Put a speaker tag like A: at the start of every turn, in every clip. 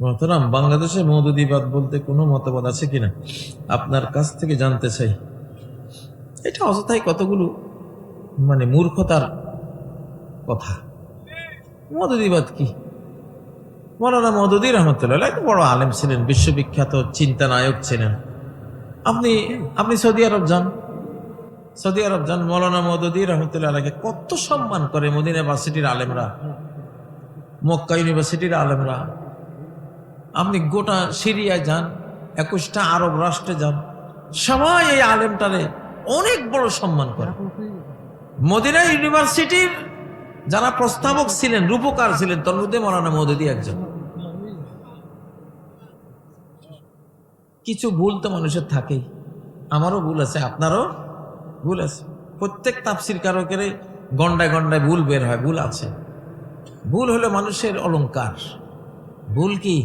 A: মোহতারাম, বাংলাদেশে মওদুদিবাদ বলতে কোনো মতবাদ আছে কিনা আপনার কাছ থেকে জানতে চাই। এটা অযথাই কতগুলো মূর্খতার কথা। মওদুদিবাদ কি? মৌলানা মওদুদী রহমতুল্লাহ একটা বড় আলেম ছিলেন, বিশ্ববিখ্যাত চিন্তানায়ক ছিলেন। আপনি সৌদি আরব যান, মৌলানা মওদুদী রহমতুল্লাহকে কত সম্মান করে মদিনা ইউনিভার্সিটির আলেমরা, মক্কা ইউনিভার্সিটির আলেমরা। আপনি গোটা সিরিয়ায় যান, 21টা আরব রাষ্ট্রে যান, সবাই এই আলেমটারে অনেক বড় সম্মান করে। মদিনা ইউনিভার্সিটির যারা প্রস্তাবক ছিলেন, রূপকার ছিলেন, তার মধ্যে মৌলানা মওদুদী একজন। কিছু ভুল তো মানুষের থাকেই, আমারও ভুল আছে, আপনারও ভুল আছে। প্রত্যেক তাফসীর কারকের গন্ডায় গন্ডায় ভুল বের হয়, ভুল আছে। ভুল হলো মানুষের অলংকার। ভুল কি?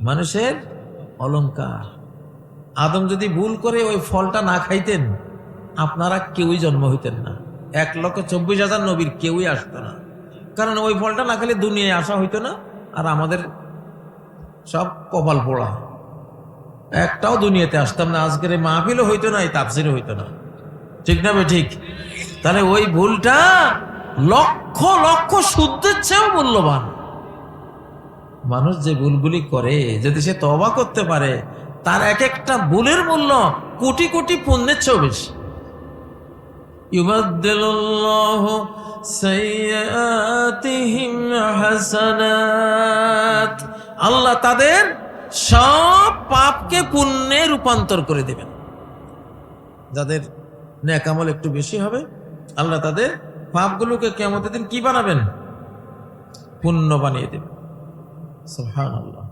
A: মানুষের অলংকার। আদম যদি ভুল করে ওই ফলটা না খাইতেন, আপনারা কেউই জন্ম হইতেন না। 1,24,000 নবীর কেউই আসতো না, কারণ ওই ফলটা না খেলে দুনিয়ায় আসা হইতো না। আর আমাদের সব কপাল পোড়া, একটাও দুনিয়াতে আসতাম না। আজকের এই মাহফিলও হইতো না, এই তাফসীরও হইতো না। ঠিক না? ঠিক। তাহলে ওই ভুলটা লক্ষ লক্ষ শুদ্ধের চেয়েও মূল্যবান। মানুষ যে ভুলগুলি করে, যদি সে তওবা করতে পারে, তার এক একটা ভুলের মূল্য কোটি কোটি পুণ্যের চেয়েও বেশি। ইউবাদদিলুল্লাহু সাইয়্যাতিহিম হাসানাত, আল্লাহ তাদের সব পাপকে পুণ্যে রূপান্তর করে দেবেন। যাদের নেক আমল একটু বেশি হবে, আল্লাহ তাদের পাপগুলোকে কিয়ামতের দিন কি বানাবেন? পুণ্য বানিয়ে দেবেন। সুবহানাল্লাহ।